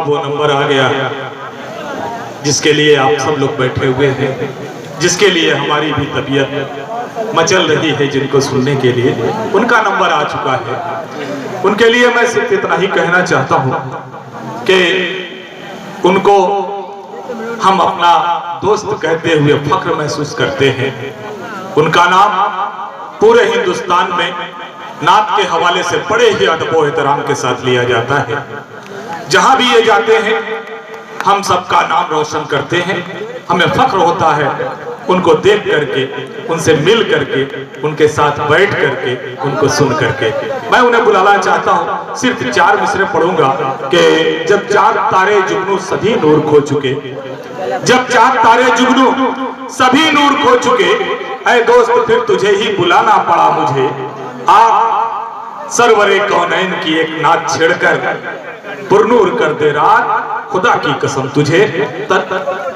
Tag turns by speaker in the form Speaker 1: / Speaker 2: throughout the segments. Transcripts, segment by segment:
Speaker 1: वो नंबर आ गया जिसके लिए आप सब लोग बैठे हुए हैं, जिसके लिए हमारी भी तबीयत मचल रही है, जिनको सुनने के लिए उनका नंबर आ चुका है। उनके लिए मैं सिर्फ इतना ही कहना चाहता हूं कि उनको हम अपना दोस्त कहते हुए फख्र महसूस करते हैं। उनका नाम पूरे हिंदुस्तान में नात के हवाले से बड़े ही अदब और एहतराम के साथ लिया जाता है। जहां भी ये जाते हैं हम सबका नाम रोशन करते हैं। हमें फख्र होता है उनको देख करके, उनसे मिल करके, उनके साथ बैठ करके, उनको सुन करके। मैं उन्हें बुलाना चाहता हूं, सिर्फ 4 मिसरे पढ़ूंगा कि जब 4 तारे जुगनू सभी नूर खो चुके, जब 4 तारे जुगनू सभी नूर खो चुके, ऐ दोस्त फिर तुझे ही बुलाना पड़ा मुझे। आप सरवरे कौनैन की एक नात छेड़कर पुरनूर कर दे रात, खुदा की कसम तुझे।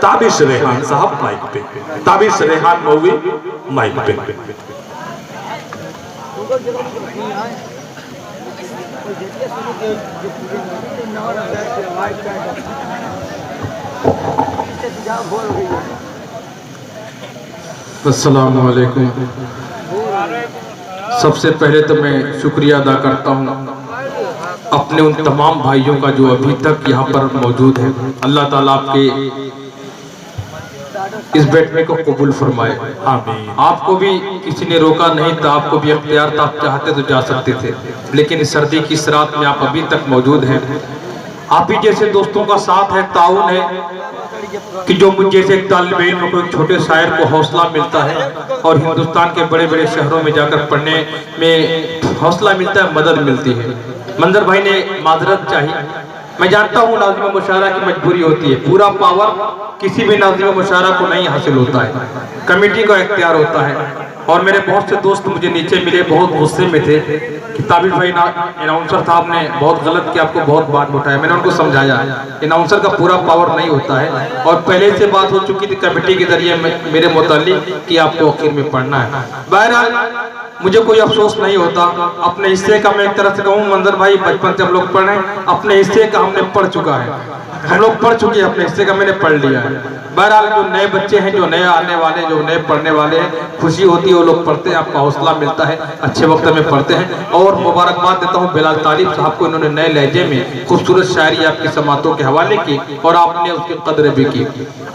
Speaker 1: ताबिश रेहान साहब माइक पे, ताबिश रेहान मौवी माइक पे।
Speaker 2: अस्सलामु अलैकुम। सबसे पहले तो मैं शुक्रिया अदा करता हूँ अपने उन तमाम भाइयों का जो अभी तक यहाँ पर मौजूद है। अल्लाह ताला आपके इस बैठने को कबूल फरमाए।
Speaker 1: आमीन।
Speaker 2: आपको भी किसी ने रोका नहीं था, आपको भी इख्तियार था, आप चाहते तो जा सकते थे, लेकिन इस सर्दी की इस रात में आप अभी तक मौजूद हैं। आप ही जैसे दोस्तों का साथ है, ताउन है कि जो मुझ जैसे एक तालिब इल्म को, एक छोटे शायर को हौसला मिलता है और हिंदुस्तान के बड़े बड़े शहरों में जाकर पढ़ने में हौसला मिलता है, मदद मिलती है। मंजर भाई ने माजरत चाहिए। मैं जानता हूँ नाज़िम मुशायरा की मजबूरी होती है, पूरा पावर किसी भी नाज़िम मुशायरा को नहीं हासिल होता है, कमेटी का इख्तियार होता है। और मेरे बहुत से दोस्त मुझे नीचे मिले, बहुत गुस्से में थे कि ताबिश भाई अनाउंसर साहब ने बहुत गलत किया, आपको बहुत बात उठाया। मैंने उनको समझाया अनाउंसर का पूरा पावर नहीं होता है, और पहले से बात हो चुकी थी कमेटी के जरिए मेरे मुताल्लिक कि आपको आखिर में पढ़ना है। बहरहाल मुझे कोई अफसोस नहीं होता, अपने हिस्से का मैं एक तरह से कहूँ मंजर भाई, बचपन से हम लोग पढ़े, अपने हिस्से का हमने पढ़ चुका है, हम लोग पढ़ चुके हैं, अपने हिस्से का मैंने पढ़ लिया है। बहरहाल जो नए बच्चे हैं, जो नए आने वाले, जो नए पढ़ने वाले हैं, खुशी होती है वो लोग पढ़ते हैं, आपका हौसला मिलता है, अच्छे वक्त में पढ़ते हैं। और मुबारकबाद देता हूँ बिलाल तालिब साहब को, इन्होंने नए लहजे में खूबसूरत शायरी आपकी समातों के हवाले की और आपने उसकी कदर भी की।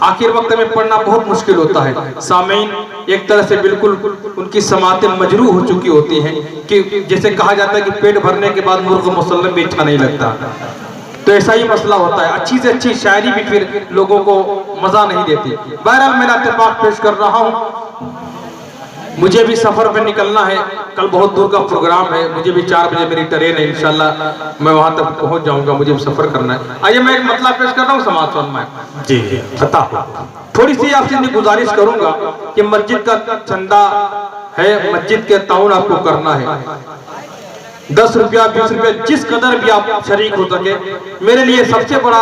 Speaker 2: आखिर वक्त में पढ़ना बहुत मुश्किल होता है। सामीन एक तरह से बिल्कुल उनकी समातें मजरू हो चुकी होती हैं कि जैसे कहा जाता है कि पेट भरने के बाद मुर्ग मुसल्लम भी अच्छा नहीं लगता, तो ऐसा ही मसला होता है। अच्छी से अच्छी शायरी भी फिर लोगों को मजा नहीं देती। बहरहाल मेरा इत्तेफाक पेश कर रहा हूँ, मुझे भी सफर पे निकलना है, कल बहुत दूर का प्रोग्राम है, मुझे भी 4 बजे मेरी ट्रेन है, इंशाल्लाह मैं वहां तक पहुंच जाऊंगा, मुझे भी सफर करना है। आइए मैं एक मतलब पेश कर रहा हूँ समाज फरमाए।
Speaker 1: जी पता।
Speaker 2: थोड़ी सी आपसे गुजारिश करूंगा कि मस्जिद का चंदा है, मस्जिद के ताउन आपको करना है, 10 रुपया 20 रुपया जिस कदर भी आप शरीक हो सके। मेरे लिए सबसे बड़ा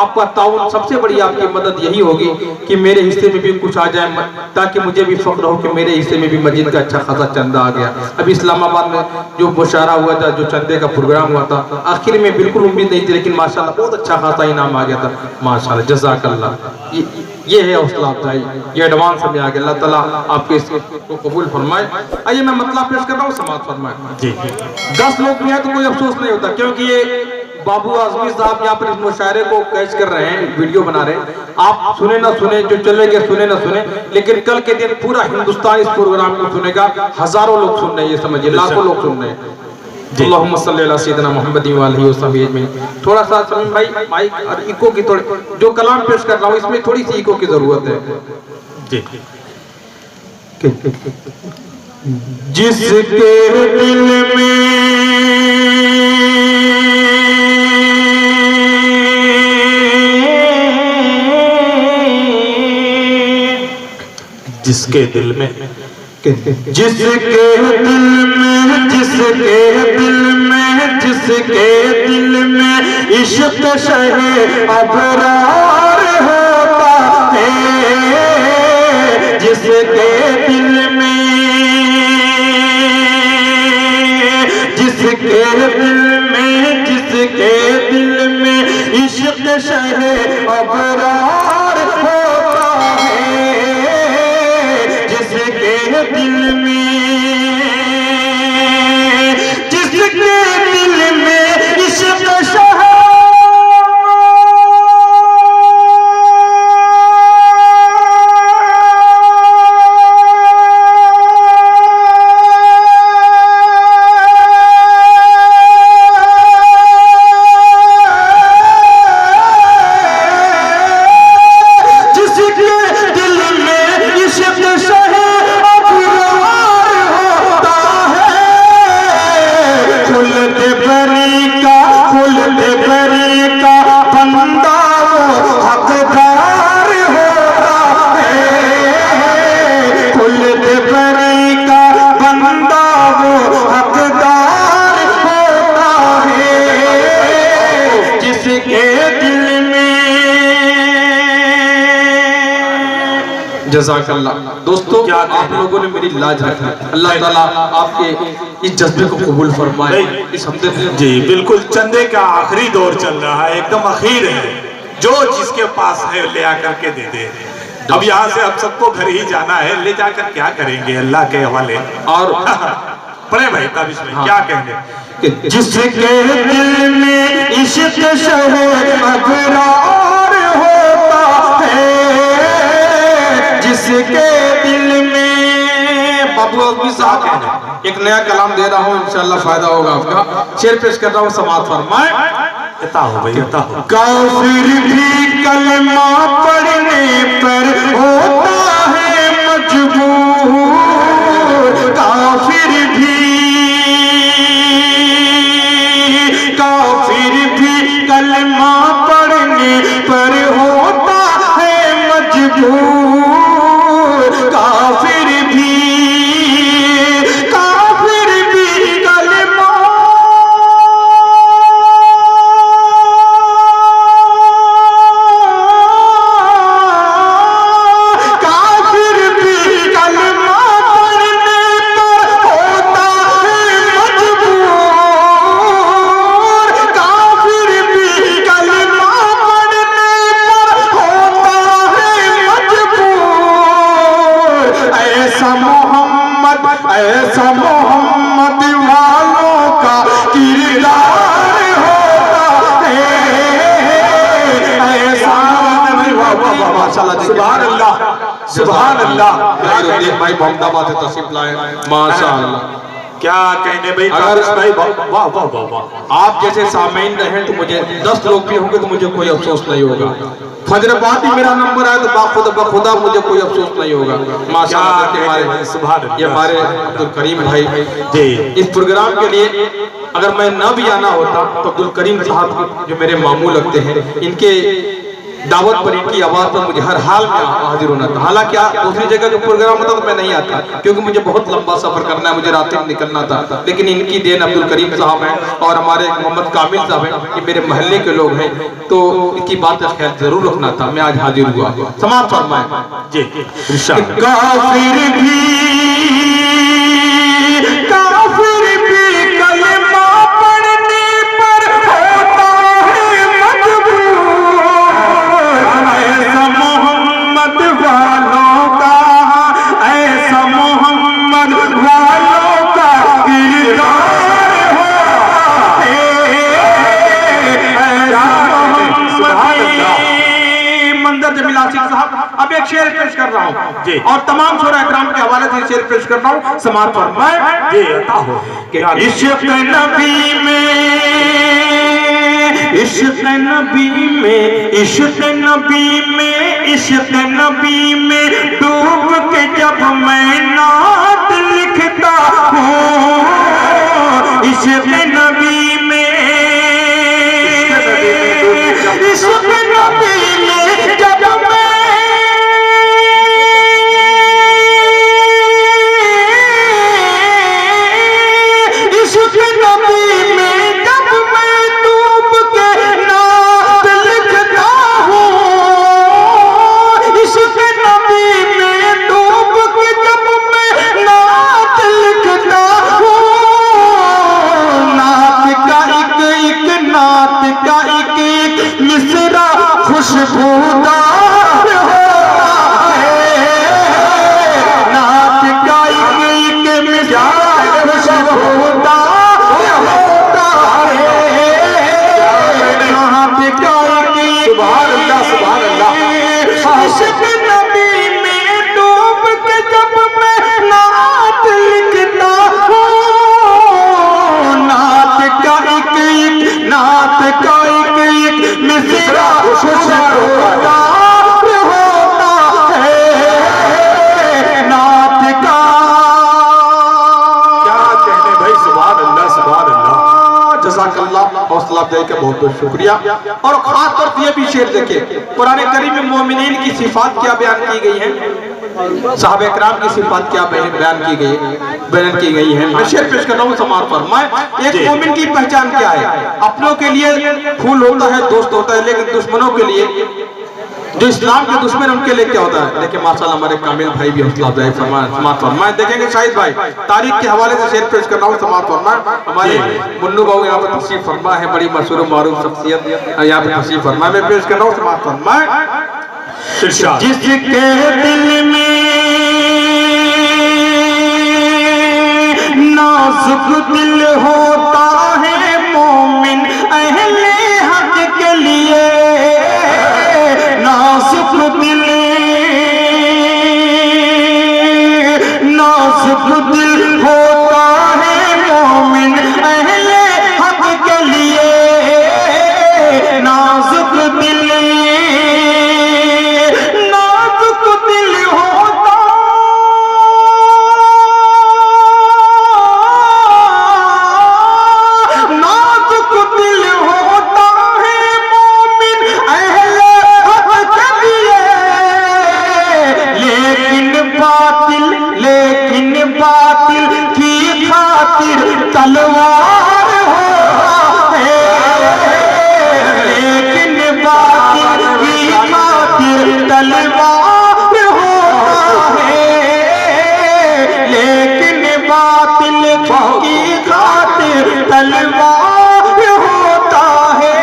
Speaker 2: आपका ताउन, सबसे बड़ी आपकी मदद यही होगी कि मेरे हिस्से में भी कुछ आ जाए, ताकि मुझे भी फख्र हो कि मेरे हिस्से में भी मस्जिद का अच्छा खासा चंदा आ गया। अभी इस्लामाबाद में जो मुशायरा हुआ था, जो चंदे का प्रोग्राम हुआ था, आखिर में बिल्कुल उम्मीद नहीं थी, लेकिन माशाल्लाह बहुत अच्छा खासा इनाम आ गया था, माशाल्लाह जज़ाकल्लाह। ये है हौसला अफजाई, ये एडवांस में आ गया। अल्लाह ताला आपके इसको कबूल फरमाए। आइए मैं मतलब पेश कर रहा हूँ, समाज फरमाए।
Speaker 1: जी
Speaker 2: 10 लोग भी हैं तो कोई अफसोस नहीं होता, क्योंकि ये बाबू आजमी साहब यहाँ पर इस मुशायरे को कैच कर रहे हैं, वीडियो बना रहे हैं। आप सुने ना सुने, जो चलेंगे सुने ना सुने, लेकिन कल के दिन पूरा हिंदुस्तान इस प्रोग्राम को सुनेगा, हजारों लोग सुन रहे हैं, ये समझिए लाखों लोग सुन रहे हैं। अल्लाहुम्मा सल्ली अला सय्यिदिना मुहम्मद व आलिहि वसहबिहि अजमईन। थोड़ा सा समीम भाई माइक और इको की थोड़ी, जो कलाम पेश कर रहा हूँ इसमें थोड़ी सी इको की जरूरत है।
Speaker 1: जी
Speaker 2: जिसके दिल में
Speaker 1: जिसके दिल में,
Speaker 2: जिसके दिल में, जिसके दिल में, जिसके दिल में इश्क शहे अबरार होता है, जिसके दिल में, जिसके दिल में, जिसके दिल में इश्क जज़ाकल्लाह। दोस्तों आप लोगों ने मेरी लाज रखी, अल्लाह ताला आपके इस जज्बे को कबूल फरमाए। इस हमदे
Speaker 1: जी बिल्कुल, चंदे का आखिरी दौर चल रहा है, एकदम आखिर है, जो जिसके पास है ले आकर के दे दे। अब यहाँ से अब सबको घर ही जाना है, ले जाकर क्या करेंगे अल्लाह के हवाले। और पढ़े भाई तब इसमें क्या कहेंगे।
Speaker 3: जिसके दिल में इश्क शहे अबरार होता है, जिसके दिल में
Speaker 2: बाबू अब्बी साहब एक नया कलाम दे रहा हूँ, इंशाल्लाह फायदा होगा आपका। शेर पेश कर रहा हूँ, समाअत फरमाए।
Speaker 3: काफिर भी कलमा पढ़ने पर होता है मजबूर, काफिर भी कलमा पढ़ने पर होता है मजबूर, काफिर भी कलमा ऐसा मोहम्मद वालों का किरदार होता है, ऐसा
Speaker 1: माशाल्लाह, सुभान अल्लाह, सुभान अल्लाह।
Speaker 2: भाई मोहम्मदाबाद से तशरीफ लाए, माशाल्लाह।
Speaker 1: क्या कहने भाई, अगर भाई वाह वाह वाह वाह।
Speaker 2: आप जैसे सामीन रहे तो मुझे 10 लोग भी होंगे तो मुझे कोई अफसोस नहीं होगा। फजरबाद ही मेरा नंबर आया तो बखुदा मुझे कोई अफसोस नहीं होगा। माशाअल्लाह ये हमारे अब्दुल करीम भाई जी, इस प्रोग्राम के लिए अगर मैं ना भी आना होता तो अब्दुल करीम साहब जो मेरे मामू लगते हैं, इनके दावत पर, इनकी आवाज पर मुझे हर हाल में हाजिर होना था। हालांकि दूसरी जगह जो प्रोग्राम होता तो मैं नहीं आता, क्योंकि मुझे बहुत लंबा सफर करना है, मुझे रात में निकलना था। लेकिन इनकी देन अब्दुल करीम साहब हैं और हमारे मोहम्मद कामिल साहब हैं, ये मेरे मोहल्ले के लोग हैं, तो इनकी बात का ख्याल जरूर रखना था। मैं आज हाजिर हुआ। समाप्त फरमाए
Speaker 1: जी।
Speaker 3: काफिर भी कलमा पढ़ने पर होता है मजबूर, ऐसा मोहम्मद वालों का, ऐसा मोहम्मद वालों का किरदार होता है। मंजर जमील आशिक साहब, अब एक शेर पेश कर रहा हूँ और तमाम शोरा इकराम के हवाले से शेर पेश कर रहा हूँ। समाअत फरमाए जी। अता हो इश्क़ नबी में, इश्क़ नबी में, इश्क़ नबी में, इश्क़ नबी में डूब के जब मैं नात लिखता हूँ, इश्क़ नबी में, इश्क़ नबी में जब खुशबूदार होता है, नात का एक मिजाज खुशबूदार होता है, नात का एक, सुभान अल्लाह, सुभान अल्लाह। इश्क़ नबी में डूब के जब मैं नात लिखता हूँ, नात का एक, नात का एक मिसरा खुशबूदार होता है, नात का।
Speaker 1: क्या कहने भाई, सुभान अल्लाह, सुभान अल्लाह।
Speaker 2: जज़ाकल्लाह, हौसला अफजाई का बहुत बहुत शुक्रिया। और खास तौर से ये भी शेर देखे, कुरान करीम में मोमिनीन की सिफात क्या बयान की गई है, साहबे इकराम की सिफात क्या बयान की गई है। मैं शेर पेश कर रहा हूँ, समाअत फरमाए। एक मोमिन की पहचान क्या है? अपनों के लिए फूल होता है, दोस्त होता है, लेकिन दुश्मनों के लिए
Speaker 3: जो इस्लाम के दुश्मन उनके लिए क्या होता है। लेकिन माशाल्लाह हमारे कामिल भाई भी हौसला अफजाई फरमाए देखेंगे। शाहिद भाई तारीख के हवाले से शेर पेश कर रहा हूँ, समाप्त फरमाए। हमारे मुन्नू बाबू यहाँ पर तशरीफ फरमा है, बड़ी मशहूर मारूफ शख्सियत यहाँ पर तशरीफ फरमा। मैं पेश कर रहा हूँ, समाप्त फरमाए। जिसके दिल में नाजुक दिल होता है मोमिन अहले हक के लिए, नाजुक दिल होता है मोमिन अहले हक के लिए, नाजुक दिल होता है मोमिन अहले हक के लिए, लेकिन बातिल की खातिर तलवार है, लेकिन बातिल की खातिर तलवार है, लेकिन बातिल की खातिर तलवार होता है।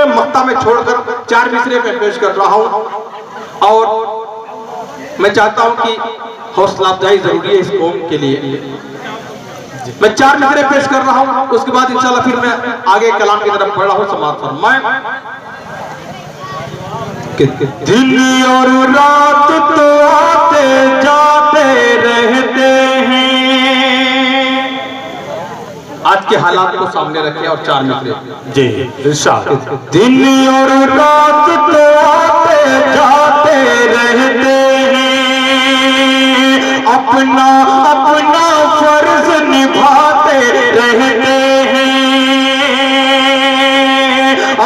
Speaker 3: मक्ता में छोड़कर 4 मिसरे में पेश कर रहा हूं और मैं चाहता हूं कि हौसला अफजाई जरूरी है इस कौम के लिए। मैं 4 मिसरे पेश कर रहा हूं, उसके बाद इंशाल्लाह फिर मैं आगे कलाम की तरफ बढ़ रहा हूं। समाप्त फरमाए। दिन और रात तो आते जाते रहते हैं, आज के हालात को सामने रखे और 4 मिसरे
Speaker 1: जी इरशाद।
Speaker 3: दिन और रात तो आते जाते रहते हैं, अपना अपना फर्ज निभाते रहते हैं,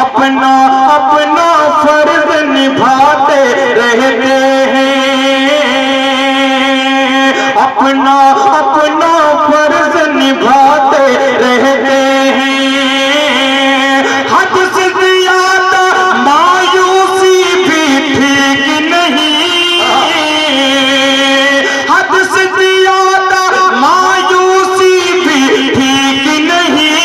Speaker 3: अपना अपना फर्ज निभाते रहते हैं, अपना अपना फर्ज निभाते रहते हैं। हद से ज्यादा मायूसी भी ठीक नहीं, हद से ज्यादा मायूसी भी ठीक नहीं,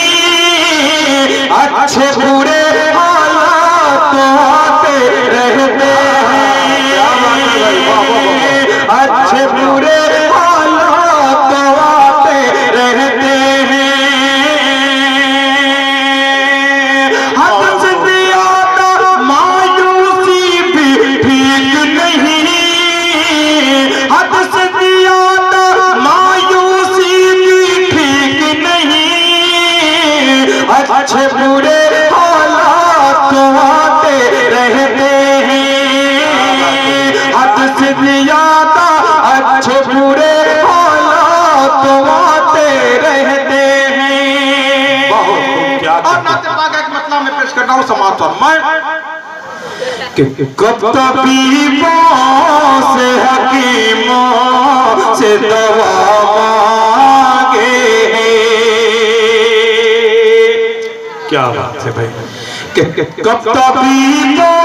Speaker 3: अच्छे बुरे हालात आते रहते हैं, अच्छे बुरे हालात आते रहते हैं। हद से ज्यादा मायूसी भी ठीक नहीं, हद से ज्यादा मायूसी भी ठीक नहीं, अच्छे बुरे हालात आते रहते हैं, हद से ज्यादा अच्छे बुरे हालात आते रहते हैं। और नाते पाक का एक मतलब मैं पेश करता हूँ, समाप्त फरमाए। कब तबीबों से हकीमों से दवा मांगे,
Speaker 1: क्या बात है भाई।
Speaker 3: कब तबीबों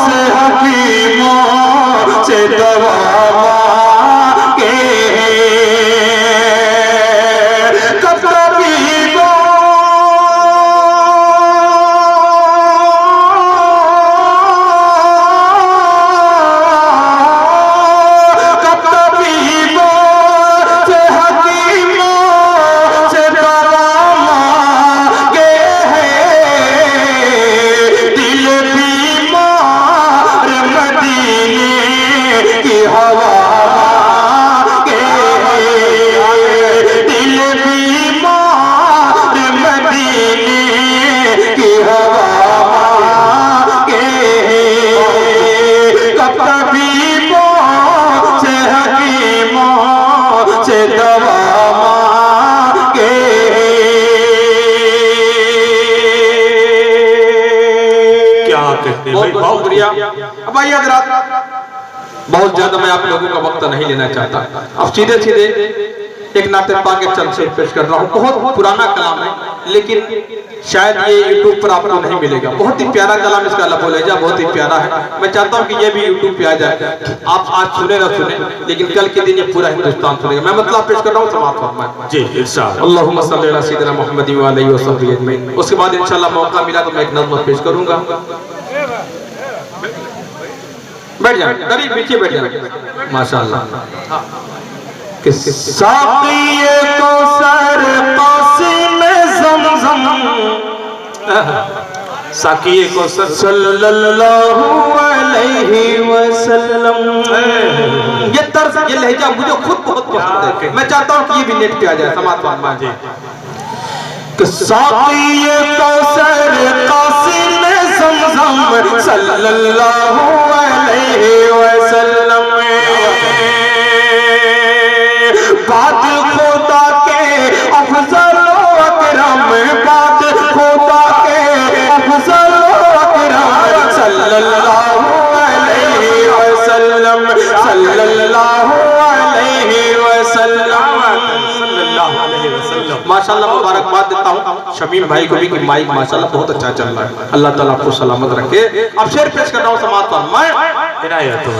Speaker 3: से हकीमों से दवा मांगे, कब तबीबों से हकीमों से दवा मांगे हैं, दिल बीमार मदीने की हवा मांगे हैं, दिल बीमार मदीने की हवा मांगे हैं। कब तबीबों से हकीमों से दवा मांगे
Speaker 1: क्या कहते हैं
Speaker 3: बहुत
Speaker 1: भाई।
Speaker 3: बहुत शुक्रिया। अब आइए हज़रात, बहुत ज्यादा मैं आप लोगों का वक्त नहीं लेना चाहता, अब सीधे सीधे एक नाते पाक के चंद शेर पेश कर रहा हूँ। बहुत पुराना कलाम है,
Speaker 2: लेकिन शायद ये YouTube पर आपको नहीं मिलेगा। बहुत ही प्यारा कलाम इसका लबोलहजा बहुत ही प्यारा है। मैं चाहता हूँ कि ये भी YouTube पे आ जाए। आप आज सुने ना सुने, लेकिन कल के दिन ये पूरा हिंदुस्तान सुनेगा। मैं मतलब पेश कर रहा हूँ, समाप्त फरमाएं।
Speaker 1: जी इरशाद।
Speaker 2: अल्लाहुम्मा सल्ली अला सय्यिदिना मुहम्मद व आलिहि व सहबिहि अजमईन। उसके बाद इंशाल्लाह मौका मिला तो मैं एक नज़्म पेश करूंगा। बैठ जाए, करीब पीछे बैठ जाए। माशाअल्लाह।
Speaker 3: साक़िए कौसर कासिम ज़मज़म,
Speaker 1: साक़िए कौसर
Speaker 3: सल्लल्लाहु अलैहि वसल्लम। ये तर्ज, ये लहजा मुझे खुद बहुत पसंद है। मैं चाहता हूँ कि ये भी नेट पे आ जाए। समाप्त फरमाएं जी। साक़िए कौसर कासिम ज़मज़म, सल्लल्लाहु अलैहि वसल्लम। बाद खुदा के अफजल अकरम, बाद खुदा के अफजल अकरम, सल्लल्लाहु अलैहि वसल्लम, सल्लल्लाहु अलैहि वसल्लम। माशाल्लाह मुबारकबाद देता हूँ शमीम भाई को भी कि माइक माशाल्लाह बहुत अच्छा चल रहा है। अल्लाह ताला आपको सलामत रखे। अब शेर पेश कर रहा हूँ, समाप्त फरमाएं।
Speaker 1: इनायत हो।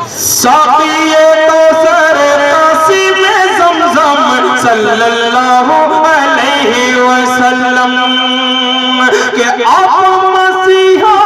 Speaker 3: साक़िए कौसर कासिम ज़मज़म, सल्लल्लाहु अलैहि वसल्लम। के आप मसीहा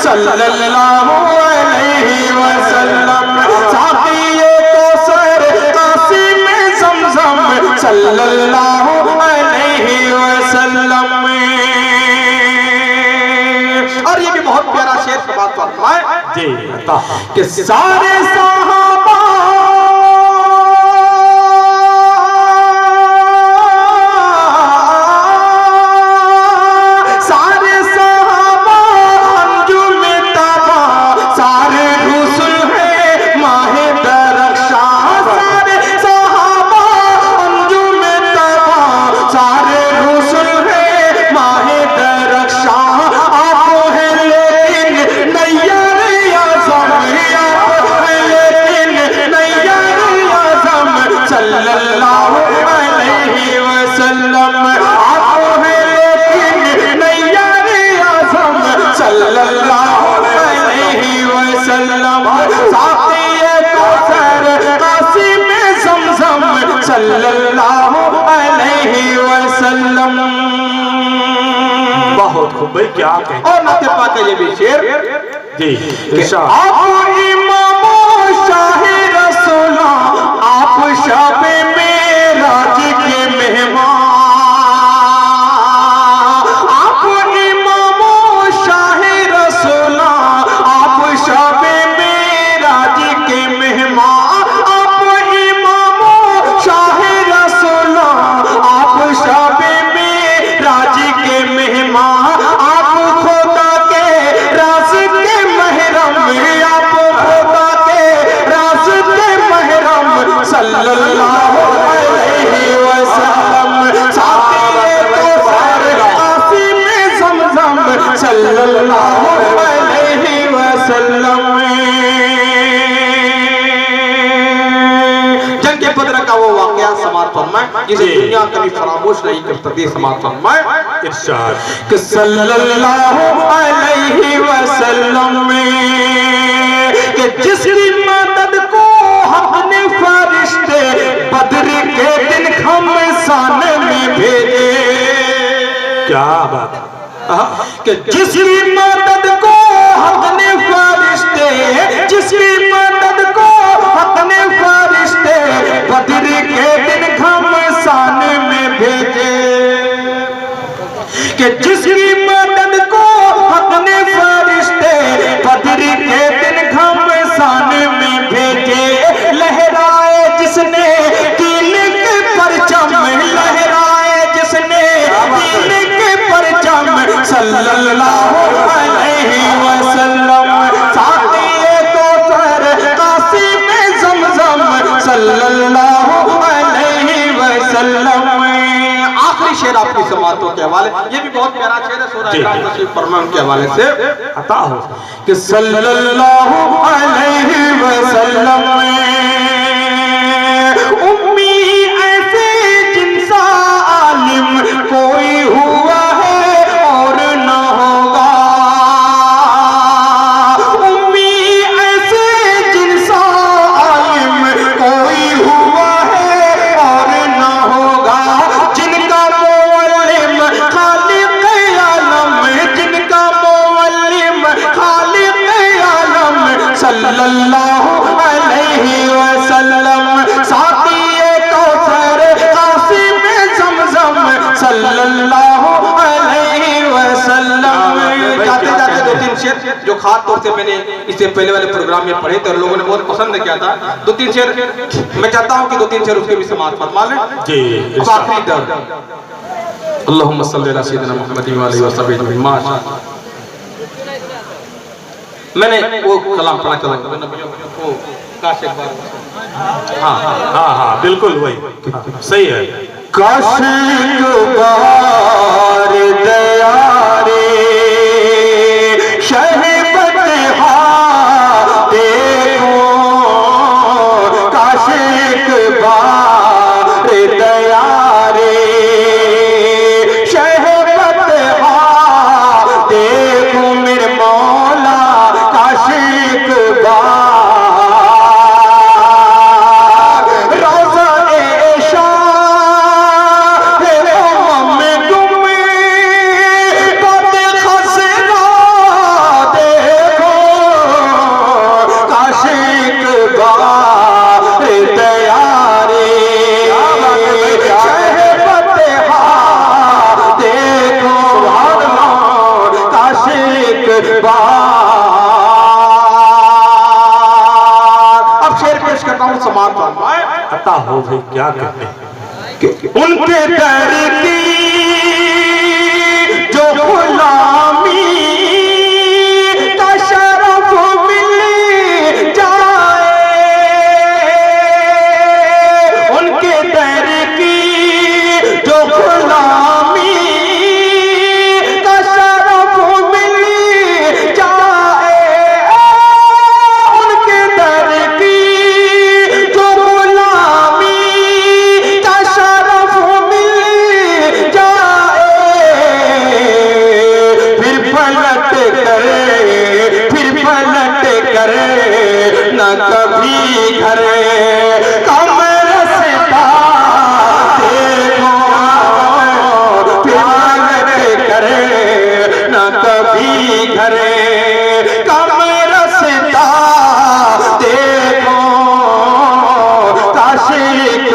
Speaker 3: सल्लल्लाहु अलैहि वसल्लम। साक़िए कौसर कासिम ज़मज़म, सल्लल्लाहु अलैहि वसल्लम। और ये भी बहुत प्यारा शेर समाप्त फरमाएं
Speaker 1: जी
Speaker 3: कि सारे सहाबा सल्लल्लाहु अलैहि वसल्लम।
Speaker 1: बहुत खूब भाई, क्या कहें।
Speaker 3: और नाते पाक का ये भी शेर
Speaker 1: जी इरशाद।
Speaker 3: आप इमाम शाह रसूला, आप शब मेराज के मेहमान। आप इमाम शाह रसूला, आप शब मेराज के मेहमान। सल्लल्लाहु अलैहि वसल्लम। साक़िए कौसर कासिम ज़मज़म, सल्लल्लाहु अलैहि वसल्लम। जंग बदर का वो वाक़या समाप्त फरमाएं जिसे दुनिया कभी फरामोश नहीं कर सकती। समाप्त फरमाएं
Speaker 1: इरशाद
Speaker 3: कि सल्लल्लाहु अलैहि वसल्लम के जिसकी मदद को हमने फरिश्ते बदर के दिन खमसान में भेजे।
Speaker 1: क्या बात है।
Speaker 3: कि जिसकी मदद को हमने फरिश्ते, जिसकी मदद को हमने फरिश्ते बदर के दिन खमसान में भेजे। कि जिसकी मदद को हमने फरिश्ते बदर के दिन खमसान में भेजे। लहराए जिसने दीन के परचम, वसल्लम। आखिरी शेर आपकी समातों के हवाले, ये भी बहुत प्यारा शेर है, सूरह इकराम तशरीफ फरमा के हवाले से अता हो कि सल्लल्लाहु अलैहि वसल्लम उम्मी ऐसे जिनसा आलिम कोई हुआ है और न होगा, उम्मी ऐसे जिनसा आलिम कोई हुआ है और न होगा, जिनका मुअल्लिम खालिक आलम, जिनका मुअल्लिम खालिक आलम सल्लल्लाहु अलैहि वसल्लम, साक़िए कौसर क़ासिम ज़मज़म सल्लल्लाहु अलैहि वसल्लम। जाते जाते दो तीन शेर जो खास तौर से मैंने इससे पहले वाले प्रोग्राम में पढ़े थे और लोगों ने बहुत पसंद किया था, दो तीन शेर मैं चाहता हूँ कि दो तीन शेर उसके भी समाप्त फरमा लें
Speaker 1: जी।
Speaker 3: आखिरी दर्द अल्लाहुम्मा सल्ली अला सय्यिदिना मुहम्मदिन व आलिहि व सहबिहि माशाअल्लाह। मैंने वो कलाम पढ़ा चला वो काश एक बार, हाँ हाँ
Speaker 1: हाँ हाँ बिल्कुल वही सही है।
Speaker 3: काश एक बार दया रे शहबत देखो, काश एक बार दया रे शहबत देखो मेरे मौला, काश एक बार रोज़ा ऐशा अब शेर पेश करता हूँ समाप्त फरमाए
Speaker 1: अता हो भाई क्या कहते हैं
Speaker 3: उनके दर की जो गुलामी का शरफ मिल जाए, उनके दर की जो गुलामी का शरफ मिल जाए, उनके दर की जो गुलामी का शरफ मिल जाए, फिर पलट करे न कभी घरे कम रसता देखो, फिर पलट करे न कभी घरे कम रसता देखो, काश एक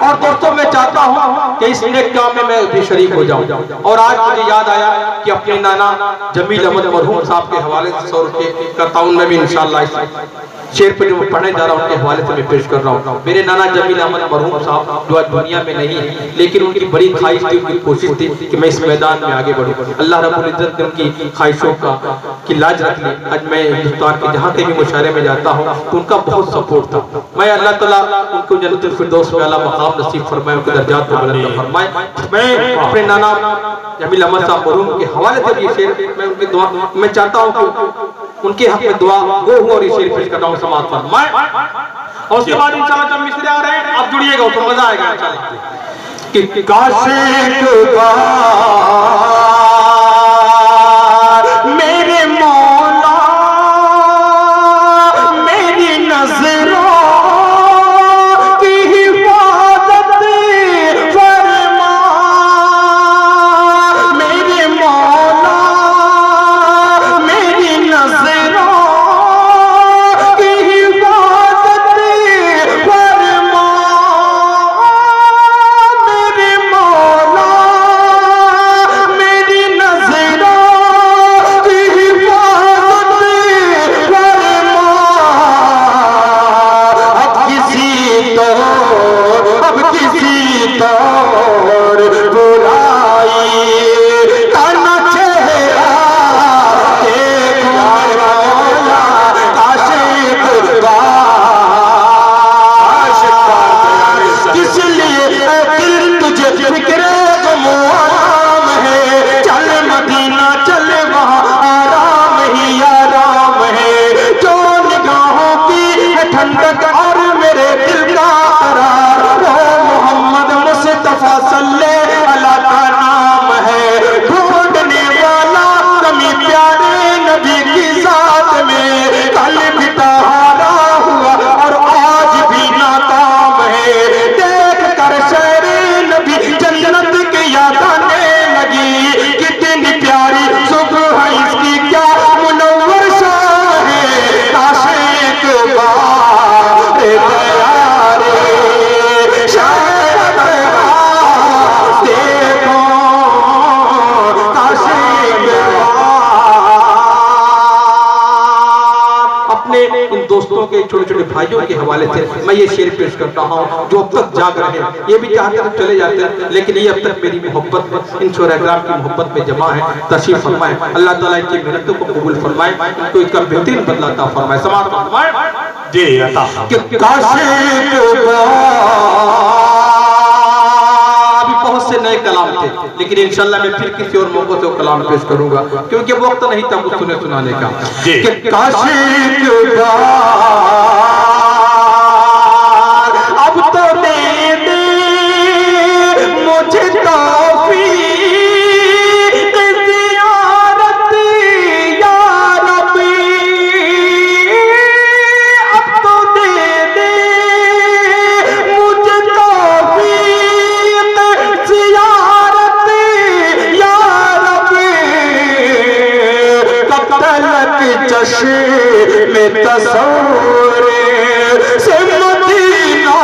Speaker 3: और दोस्तों मैं चाहता हूं कि इस नेक काम में मैं भी शरीक हो जाऊं। और आज मुझे याद आया कि अपने नाना जमील अहमद मरहूम साहब के हवाले से 100 रुपये का ताउन में भी इंशाअल्लाह इस शेर पे जो मैं पढ़ने जा रहा हूं उनके हवाले से मैं पेश कर रहा हूं। मेरे नाना जमील अहमद मरहूम साहब जो आज दुनिया में नहीं है, लेकिन उनकी बड़ी ख्वाहिश थी, उनकी कोशिश थी कि मैं इस मैदान में आगे बढ़ूं। अल्लाह रब्बुल इज्जत ने उनकी ख्वाहिशों की लाज रख ली। आज मैं हिंदुस्तान के जहाँ कहीं भी मुशायरे में जाता हूँ तो उनका बहुत सपोर्ट था। मैं अल्लाह ताला उनको जन्नतुल फिरदौस में आला मकाम नसीब फरमाए, उनके दर्जात को बुलंद फरमाए। मैं अपने नाना जमील अहमद साहब मरहूम के हवाले से ये शेर मैं उनकी दुआ मैं चाहता हूँ कि उनके हक में दुआ गो हूँ और ये शेर पेश करता हूँ समाप्त फरमाए। और उसके बाद इंशाअल्लाह जब मिस्र आ रहे हैं आप जुड़िएगा तो मजा आएगा इंशाअल्लाह। कि काश एक बार मेरे मौला मेरी नजरों की हिफाजत फरमा, मेरे मौला मेरी नजरों की हिफाजत फरमा, मेरे मौला
Speaker 2: दोस्तों के, छोटे छोटे भाइयों के हवाले से मैं ये शेर पेश करता हूँ, जो अब तक जाग रहे हैं। ये भी चाहते तो चले जाते हैं, लेकिन ये अब तक मेरी मोहब्बत में, इन शोरा इकराम की मोहब्बत में जमा है। तशरीफ फरमाए, अल्लाह ताला इनकी मेहनतों को कबूल फरमाए, इनको इसका बेहतरीन बदला अता फरमाए। समाअत फरमाए
Speaker 1: जी अता।
Speaker 2: अभी बहुत से नए कलाम थे, लेकिन इंशाल्लाह मैं फिर किसी और मौके से वो कलाम पेश करूंगा, क्योंकि वक्त नहीं था कुछ सुने सुनाने का।
Speaker 3: अब तो दे दे मुझे तौफीक ज़ियारत या रब्बी, अब तो दे दे मुझे तौफीक ज़ियारत या रब्बी, कब तलक चश्मे में तसव्वुर से मदीना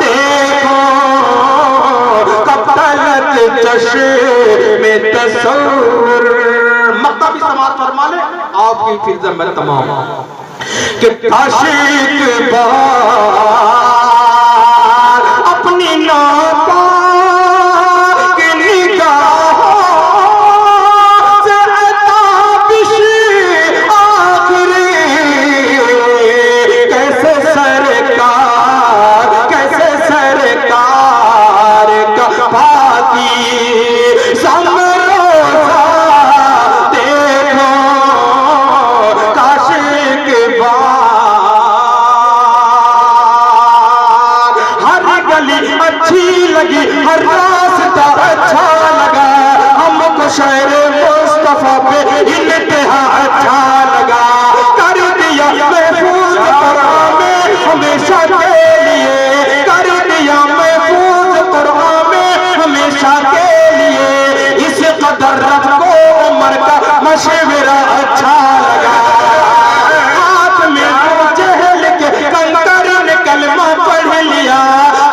Speaker 3: देखो, कब तलक चश्मे में तसव्वुर। मक्ता भी समाअत फरमा ले, आपकी फिर ज़िम्मत तमाम कि आशिक बार अपनी नापाक निगाहों से ताबिश आखिरी, कैसे सरकार का पाकी समरोज़ा देखो, काशिक बार हर गली अच्छी लगी, हर रास्ता अच्छा लगा, हमको शहर मुस्तफा पे इंतहा अच्छा लगा, कर दिया महफूज कुरान में हमेशा के लिए, कर दिया महफूज कुरान में हमेशा के लिए, इस कदर रब को उमर का मशवरा अच्छा लगा, हाथ में अबू जहल के कंकर ने कलमा पढ़ लिया,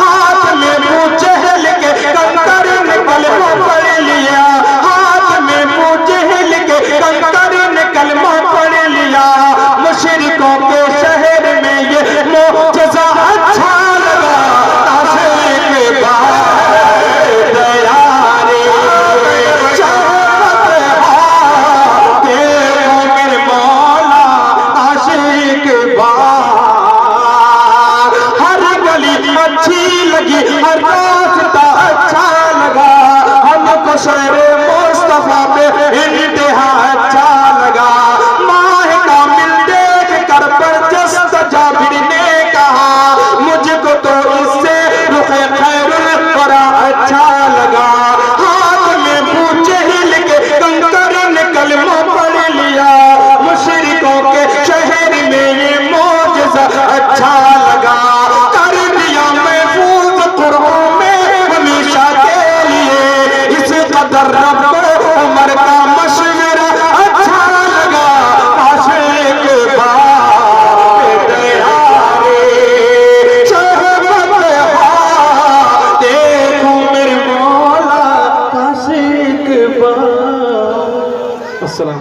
Speaker 3: हाथ में अबू जहल के कंकर ने कलमा पढ़ लिया, हाथ में अबू जहल के कंकर ने कलमा पढ़ लिया, मुशरिकों के शहर में ये मोजज़ा अच्छा लगा, आशिक बार दयारे चाहत देखो मेरे मौला, आशिक बार हर गली अच्छी लगी, हर रास्ता अच्छा लगा, हमको शहर मुस्तफा पे इंतहा अच्छा लगा, माह कामिल देख कर बरजस्त जाबिर ने कहा, मुझको तो इससे रुखे खैरुल वरा अच्छा लगा, हाथ में अबू जहल के कंकर ने कलमा पढ़ लिया, मुशरिकों के शहर में ये मोजज़ा अच्छा लगा, कर दिया महफूज कुरान में हमेशा के लिए, इस कदर रब को उमर का मशवरा अच्छा लगा, आशिक बार दयारे चाहत देखो मेरे मौला, आशिक बार। अस्सलाम।